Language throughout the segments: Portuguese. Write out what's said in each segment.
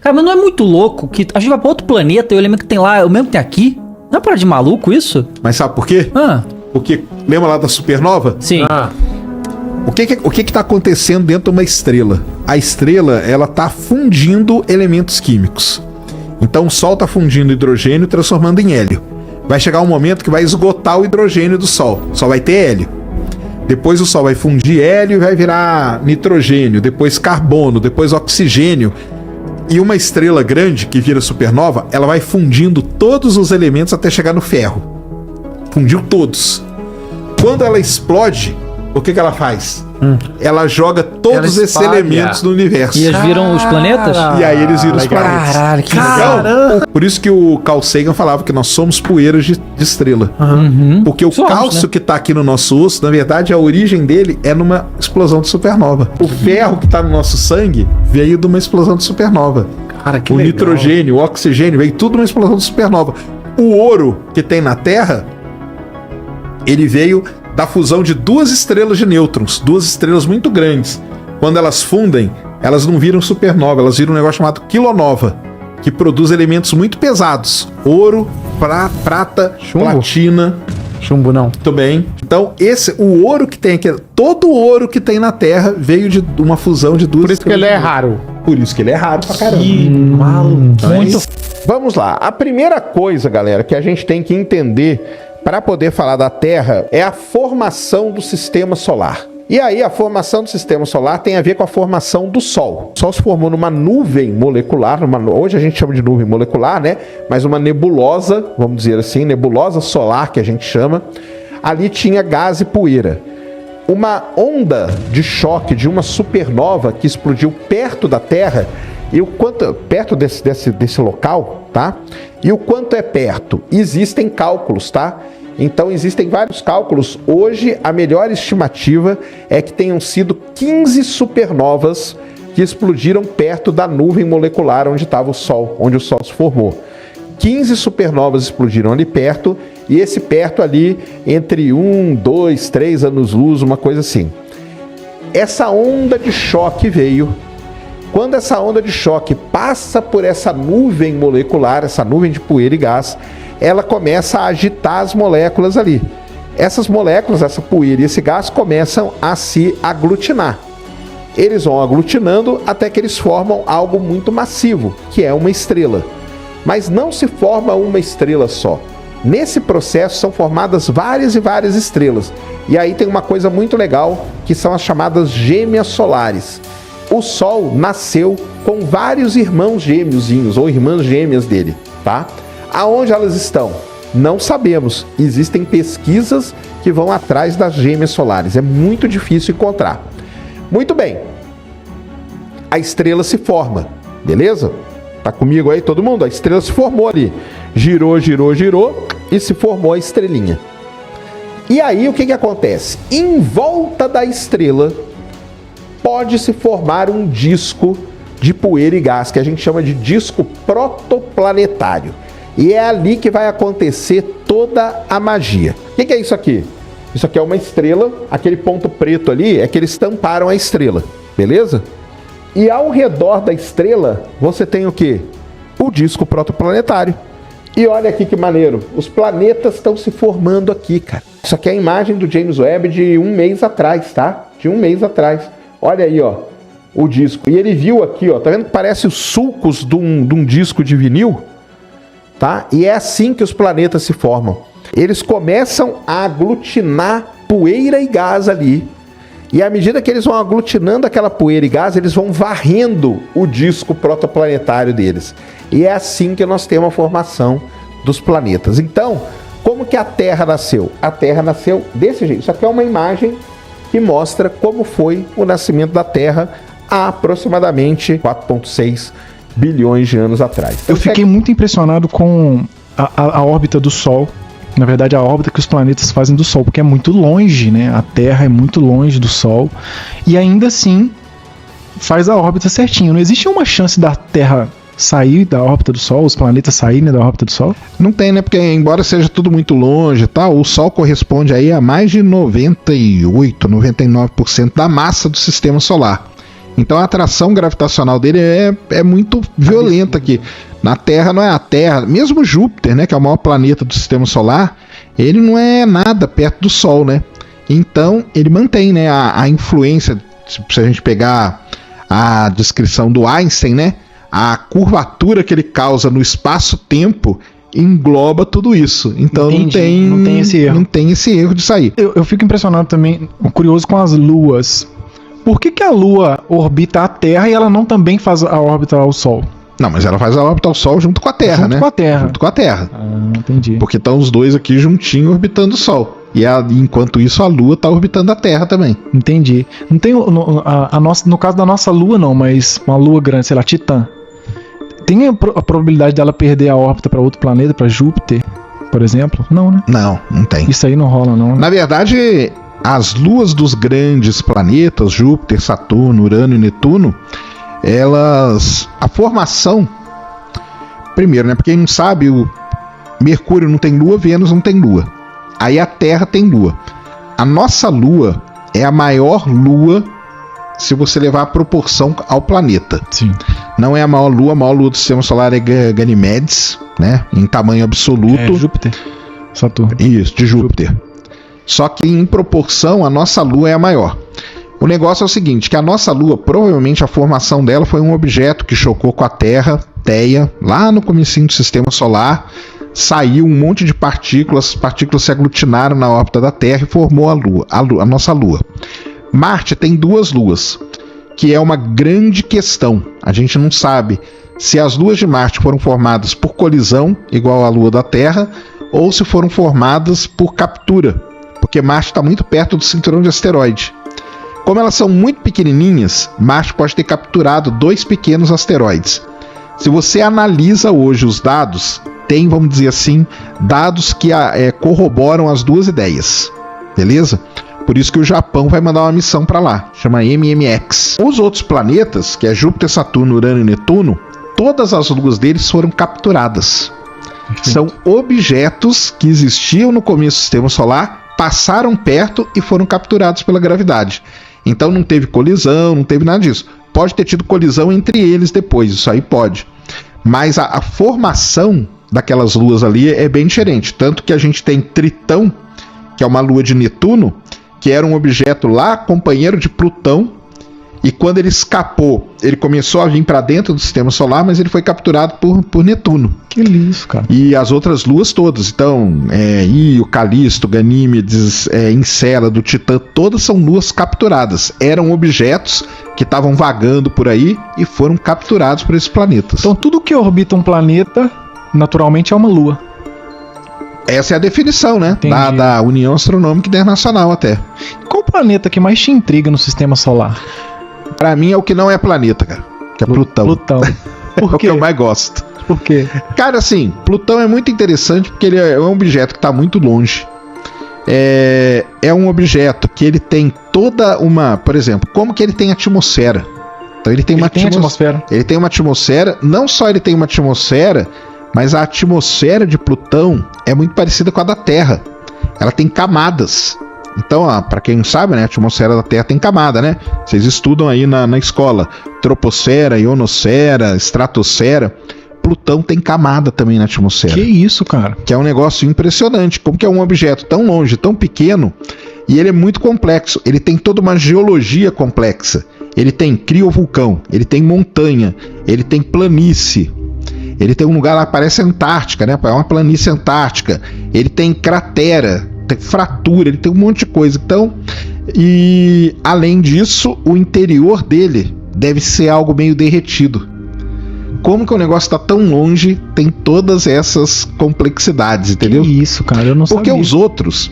Cara, mas não é muito louco que a gente vai pra outro planeta e o elemento que tem lá é o mesmo que tem aqui? Não é para de maluco isso? Mas sabe por quê? Porque, lembra lá da supernova? Sim. O que tá acontecendo dentro de uma estrela? A estrela, ela tá fundindo elementos químicos. Então o Sol tá fundindo hidrogênio e transformando em hélio. Vai chegar um momento que vai esgotar o hidrogênio do Sol. Só vai ter hélio. Depois o Sol vai fundir hélio e vai virar nitrogênio, depois carbono, depois oxigênio. E uma estrela grande que vira supernova, ela vai fundindo todos os elementos até chegar no ferro. Fundiu todos. Quando ela explode, o que ela faz? Ela joga todos esses elementos no universo. E eles viram os planetas? E aí eles viram os planetas. Caralho, que legal. Por isso que o Carl Sagan falava que nós somos poeiras de estrela. Porque o cálcio que tá aqui no nosso osso, na verdade, a origem dele é numa explosão de supernova. O ferro que tá no nosso sangue veio de uma explosão de supernova. Cara, que o legal. Nitrogênio, o oxigênio, veio tudo de uma explosão de supernova. O ouro que tem na Terra, ele veio da fusão de duas estrelas de nêutrons, duas estrelas muito grandes. Quando elas fundem, elas não viram supernova, elas viram um negócio chamado quilonova, que produz elementos muito pesados. Ouro, prata, Chumbo? platina. Chumbo não. Muito bem. Então, o ouro que tem aqui, todo o ouro que tem na Terra veio de uma fusão de duas Por isso que ele é raro. Por isso que ele é raro pra caramba. Muito. Vamos lá. A primeira coisa, galera, que a gente tem que entender para poder falar da Terra é a formação do sistema solar. E aí a formação do sistema solar tem a ver com a formação do Sol. O Sol se formou numa nuvem molecular, hoje a gente chama de nuvem molecular, né? Mas uma nebulosa, vamos dizer assim, nebulosa solar que a gente chama. Ali tinha gás e poeira. Uma onda de choque de uma supernova que explodiu perto da Terra, e o quanto perto desse local, tá? E o quanto é perto? Existem cálculos, tá? Então existem vários cálculos. Hoje a melhor estimativa é que tenham sido 15 supernovas que explodiram perto da nuvem molecular onde estava o Sol, onde o Sol se formou. 15 supernovas explodiram ali perto, e esse perto ali entre 1, 2, 3 anos-luz, uma coisa assim. Essa onda de choque veio. Quando essa onda de choque passa por essa nuvem molecular, essa nuvem de poeira e gás, ela começa a agitar as moléculas ali. Essas moléculas, essa poeira e esse gás começam a se aglutinar. Eles vão aglutinando até que eles formam algo muito massivo, que é uma estrela. Mas não se forma uma estrela só. Nesse processo são formadas várias e várias estrelas. E aí tem uma coisa muito legal, que são as chamadas gêmeas solares. O Sol nasceu com vários irmãos gêmeozinhos ou irmãs gêmeas dele, tá? Aonde elas estão? Não sabemos. Existem pesquisas que vão atrás das gêmeas solares. É muito difícil encontrar. Muito bem. A estrela se forma, beleza? Tá comigo aí todo mundo? A estrela se formou ali. Girou, girou, girou e se formou a estrelinha. E aí o que acontece? Em volta da estrela pode se formar um disco de poeira e gás, que a gente chama de disco protoplanetário. E é ali que vai acontecer toda a magia. O que é isso aqui? Isso aqui é uma estrela, aquele ponto preto ali é que eles tamparam a estrela, beleza? E ao redor da estrela, você tem o quê? O disco protoplanetário. E olha aqui que maneiro, os planetas estão se formando aqui, cara. Isso aqui é a imagem do James Webb de um mês atrás, tá? De um mês atrás. Olha aí, ó, o disco. E ele viu aqui, ó, tá vendo que parece os sulcos de um disco de vinil? Tá? E é assim que os planetas se formam. Eles começam a aglutinar poeira e gás ali. E à medida que eles vão aglutinando aquela poeira e gás, eles vão varrendo o disco protoplanetário deles. E é assim que nós temos a formação dos planetas. Então, como que a Terra nasceu? A Terra nasceu desse jeito. Isso aqui é uma imagem que mostra como foi o nascimento da Terra há aproximadamente 4,6 bilhões de anos atrás. Eu fiquei muito impressionado com a órbita do Sol. Na verdade, a órbita que os planetas fazem do Sol, porque é muito longe, né? A Terra é muito longe do Sol. E ainda assim, faz a órbita certinho. Não existe uma chance da Terra sair da órbita do Sol, os planetas saírem da órbita do Sol? Não tem, né? Porque embora seja tudo muito longe e tal, o Sol corresponde aí a mais de 98, 99% da massa do sistema solar. Então a atração gravitacional dele é muito violenta aqui. Na Terra não é a Terra, mesmo Júpiter, né, que é o maior planeta do sistema solar, ele não é nada perto do Sol, né? Então ele mantém, né, a influência. Se a gente pegar a descrição do Einstein, né, a curvatura que ele causa no espaço-tempo engloba tudo isso. Então não tem esse erro. Não tem esse erro de sair. Eu fico impressionado também, curioso com as luas. Por que a Lua orbita a Terra e ela não também faz a órbita ao Sol? Não, mas ela faz a órbita ao Sol junto com a Terra, né? Junto com a Terra. Junto com a Terra. Entendi. Porque estão os dois aqui juntinho orbitando o Sol. E enquanto isso a Lua está orbitando a Terra também. Entendi. Não tem no caso da nossa Lua não, mas uma Lua grande, sei lá, Titã. Tem a probabilidade dela perder a órbita para outro planeta, para Júpiter, por exemplo? Não, né? Não tem. Isso aí não rola, não. Na verdade, as luas dos grandes planetas, Júpiter, Saturno, Urano e Netuno, a formação, primeiro, né? Porque quem não sabe, o Mercúrio não tem lua, Vênus não tem lua. Aí a Terra tem lua. A nossa lua é a maior lua se você levar a proporção ao planeta. Sim. Não é a maior lua do sistema solar é Ganymedes, né? Em tamanho absoluto. É Júpiter. Saturno. Isso, de Júpiter. Só que em proporção, a nossa lua é a maior. O negócio é o seguinte, que a nossa lua, provavelmente a formação dela foi um objeto que chocou com a Terra, Theia, lá no comecinho do sistema solar, saiu um monte de partículas, as partículas se aglutinaram na órbita da Terra e formou a nossa lua. Marte tem duas luas, que é uma grande questão. A gente não sabe se as luas de Marte foram formadas por colisão, igual a lua da Terra, ou se foram formadas por captura, porque Marte está muito perto do cinturão de asteroide. Como elas são muito pequenininhas, Marte pode ter capturado 2 pequenos asteroides. Se você analisa hoje os dados, tem, vamos dizer assim, dados que corroboram as duas ideias, beleza? Por isso que o Japão vai mandar uma missão para lá, chama MMX. Os outros planetas, que é Júpiter, Saturno, Urano e Netuno, todas as luas deles foram capturadas. Perfeito. São objetos que existiam no começo do sistema solar, passaram perto e foram capturados pela gravidade. Então não teve colisão, não teve nada disso. Pode ter tido colisão entre eles depois, isso aí pode. Mas a formação daquelas luas ali é bem diferente. Tanto que a gente tem Tritão, que é uma lua de Netuno, que era um objeto lá, companheiro de Plutão, e quando ele escapou, ele começou a vir para dentro do sistema solar, mas ele foi capturado por Netuno. Que isso, cara. E as outras luas todas, então, Io, Calisto, Ganímedes, Encélado, Titã, todas são luas capturadas. Eram objetos que estavam vagando por aí e foram capturados por esses planetas. Então tudo que orbita um planeta, naturalmente é uma lua. Essa é a definição, né? Da União Astronômica Internacional até. Qual planeta que mais te intriga no sistema solar? Pra mim é o que não é planeta, cara. Que é Plutão. Plutão. Por É o que eu mais gosto. Por quê? Cara, assim, Plutão é muito interessante porque ele é um objeto que está muito longe. É um objeto que ele tem toda uma... Por exemplo, como que ele tem atmosfera? Então ele tem uma atmosfera. Ele tem uma atmosfera. Não só ele tem uma atmosfera, mas a atmosfera de Plutão é muito parecida com a da Terra. Ela tem camadas. Então, para quem não sabe, né, a atmosfera da Terra tem camada, né? Vocês estudam aí na escola. Troposfera, ionosfera, estratosfera. Plutão tem camada também na atmosfera. Que isso, cara? Que é um negócio impressionante. Como que é um objeto tão longe, tão pequeno, e ele é muito complexo. Ele tem toda uma geologia complexa. Ele tem criovulcão, ele tem montanha, ele tem planície. Ele tem um lugar lá que parece Antártica, né? É uma planície antártica. Ele tem cratera, tem fratura, ele tem um monte de coisa. Então, e além disso, o interior dele deve ser algo meio derretido. Como que o negócio está tão longe, tem todas essas complexidades, entendeu? Que isso, cara, eu não sabia. Porque os outros,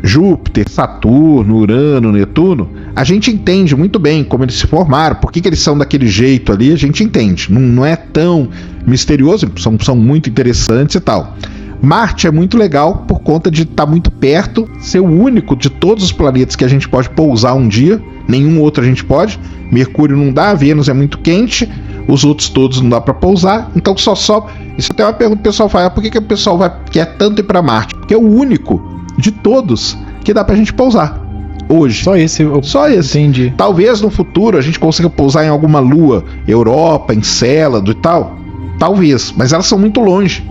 Júpiter, Saturno, Urano, Netuno, a gente entende muito bem como eles se formaram, por que eles são daquele jeito ali, a gente entende. Não é tão misterioso, são muito interessantes e tal. Marte é muito legal por conta de estar muito perto, ser o único de todos os planetas que a gente pode pousar um dia, nenhum outro a gente pode. Mercúrio não dá, Vênus é muito quente, os outros todos não dá para pousar, então só sobe. Isso até é uma pergunta que o pessoal faz, por que o pessoal quer tanto ir para Marte? Porque é o único de todos que dá pra gente pousar. Hoje. Só esse. Só esse. Entendi. Talvez no futuro a gente consiga pousar em alguma lua, Europa, Encélado e tal. Talvez, mas elas são muito longe.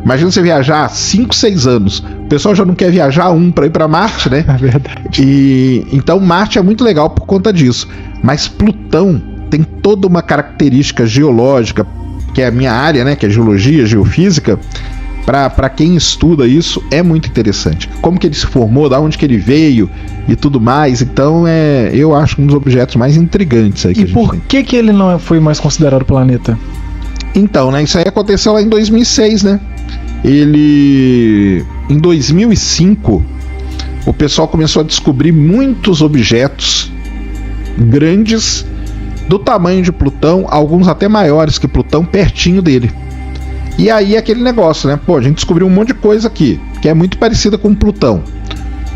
Imagina você viajar 5, 6 anos. O pessoal já não quer viajar para ir para Marte, né? É verdade. E então Marte é muito legal por conta disso. Mas Plutão tem toda uma característica geológica, que é a minha área, né? Que é geologia, geofísica. Para quem estuda isso, é muito interessante. Como que ele se formou, da onde que ele veio e tudo mais. Então, eu acho um dos objetos mais intrigantes aí que a E gente por tem. que ele não foi mais considerado planeta? Então, né, isso aí aconteceu lá em 2006, né? Em 2005, o pessoal começou a descobrir muitos objetos grandes do tamanho de Plutão, alguns até maiores que Plutão, pertinho dele. E aí aquele negócio, né? Pô, a gente descobriu um monte de coisa aqui, que é muito parecida com Plutão.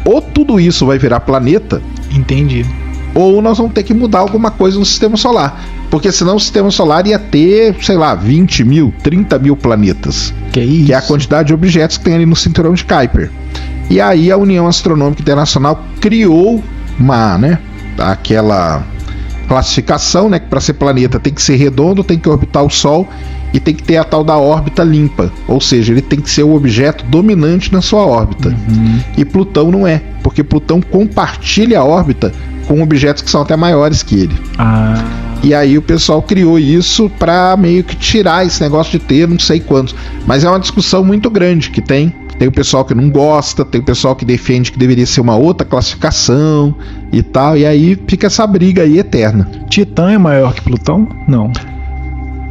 Ou tudo isso vai virar planeta, Entendi. ou nós vamos ter que mudar alguma coisa no sistema solar. Porque senão o sistema solar ia ter, sei lá, 20 mil, 30 mil planetas. Que isso? Que é a quantidade de objetos que tem ali no cinturão de Kuiper. E aí a União Astronômica Internacional criou aquela classificação, né? Que para ser planeta tem que ser redondo, tem que orbitar o Sol e tem que ter a tal da órbita limpa. Ou seja, ele tem que ser o objeto dominante na sua órbita. E Plutão não é, porque Plutão compartilha a órbita com objetos que são até maiores que ele. Ah, E aí o pessoal criou isso para meio que tirar esse negócio de ter não sei quantos. Mas é uma discussão muito grande que tem. Tem o pessoal que não gosta, tem o pessoal que defende que deveria ser uma outra classificação e tal. E aí fica essa briga aí eterna. Titã é maior que Plutão? Não.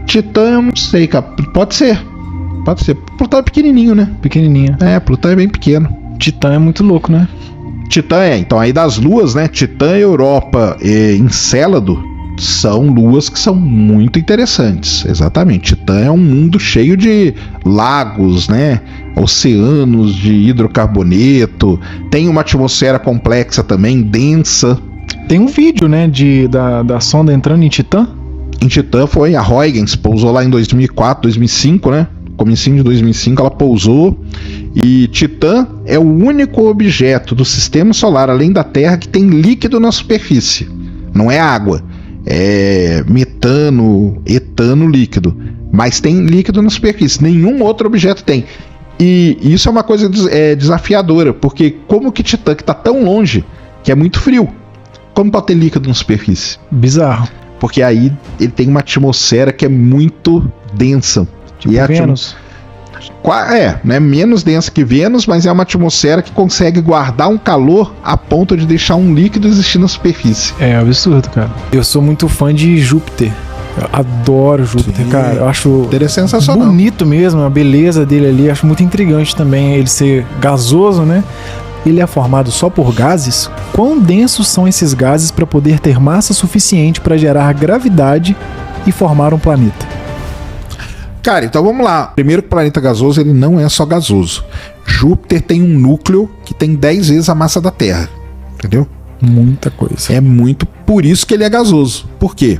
Titã eu não sei, cara. Pode ser. Pode ser. Plutão é pequenininho, né? Pequenininha. Plutão é bem pequeno. Titã é muito louco, né? Titã então aí das luas, né? Titã, Europa e Encélado são luas que são muito interessantes. Exatamente. Titã é um mundo cheio de lagos, né? Oceanos de hidrocarboneto. Tem uma atmosfera complexa também, densa. Tem um vídeo, né, da sonda entrando em Titã. Em Titã foi a Huygens, pousou lá em 2004, 2005, né? Comecinho de 2005 ela pousou. E Titã é o único objeto do sistema solar, além da Terra, que tem líquido na superfície. Não é água, é metano, etano líquido. Mas tem líquido na superfície, nenhum outro objeto tem. E isso é uma coisa desafiadora, porque como que Titã, que está tão longe, que é muito frio, como pode ter líquido na superfície? Bizarro. Porque aí ele tem uma atmosfera que é muito densa. Tipo e Vênus. Né, menos densa que Vênus, mas é uma atmosfera que consegue guardar um calor a ponto de deixar um líquido existir na superfície. É absurdo, cara. Eu sou muito fã de Júpiter. Eu adoro Júpiter, Sim. cara. Eu acho Ele é sensacional. bonito mesmo, a beleza dele ali. Acho muito intrigante também ele ser gasoso, né? Ele é formado só por gases? Quão densos são esses gases para poder ter massa suficiente para gerar gravidade e formar um planeta? Cara, então vamos lá. Primeiro que o planeta gasoso, ele não é só gasoso. Júpiter tem um núcleo que tem 10 vezes a massa da Terra. Entendeu? Muita coisa. É muito por isso que ele é gasoso. Por quê?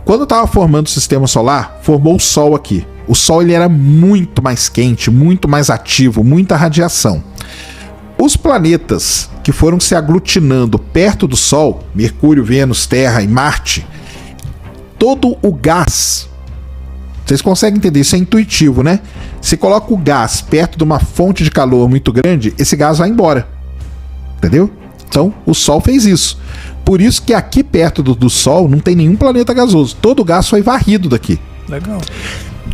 Quando estava formando o sistema solar, formou o Sol aqui. O Sol ele era muito mais quente, muito mais ativo, muita radiação. Os planetas que foram se aglutinando perto do Sol, Mercúrio, Vênus, Terra e Marte, todo o gás, vocês conseguem entender, isso é intuitivo, né? Se coloca o gás perto de uma fonte de calor muito grande, esse gás vai embora. Entendeu? Então, o Sol fez isso. Por isso que aqui perto do Sol não tem nenhum planeta gasoso. Todo o gás foi varrido daqui. Legal.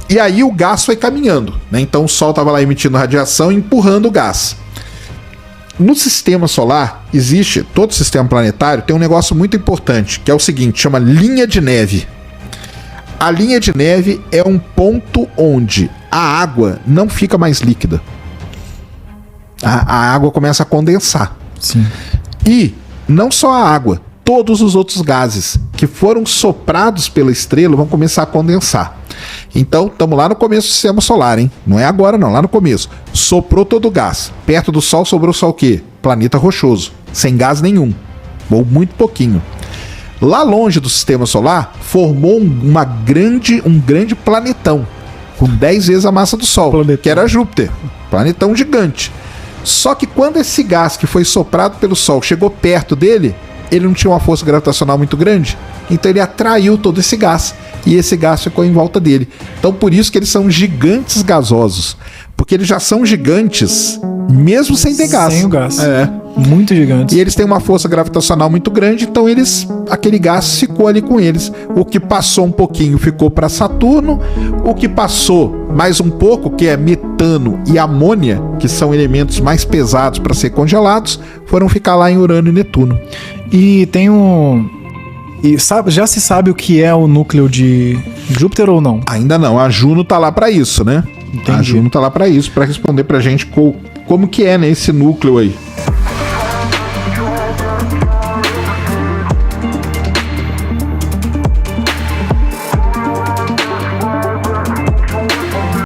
E aí o gás foi caminhando, né? Então o Sol estava lá emitindo radiação e empurrando o gás. No sistema solar, existe, todo sistema planetário tem um negócio muito importante, que é o seguinte, chama linha de neve. A linha de neve é um ponto onde a água não fica mais líquida. A água começa a condensar. Sim. E não só a água, todos os outros gases que foram soprados pela estrela vão começar a condensar. Então, estamos lá no começo do sistema solar, hein? Não é agora não, lá no começo. Soprou todo o gás. Perto do Sol sobrou só o quê? Planeta rochoso, sem gás nenhum, ou muito pouquinho. Lá longe do sistema solar, formou um grande planetão, com 10 vezes a massa do Sol, Planetão. que era Júpiter. Planetão gigante. Só que quando esse gás que foi soprado pelo Sol chegou perto dele, ele não tinha uma força gravitacional muito grande, então ele atraiu todo esse gás, e esse gás ficou em volta dele. Então por isso que eles são gigantes gasosos, porque eles já são gigantes mesmo sem ter gás. Sem o gás. É. Muito gigantes. E eles têm uma força gravitacional muito grande, então aquele gás ficou ali com eles. O que passou um pouquinho ficou para Saturno, o que passou mais um pouco, que é metano e amônia, que são elementos mais pesados para ser congelados, foram ficar lá em Urano e Netuno. E tem já se sabe o que é o núcleo de Júpiter ou não? Ainda não, a Juno tá lá para isso, né? Entendi. A Juno tá lá para isso, para responder pra gente como que é, né, esse núcleo aí.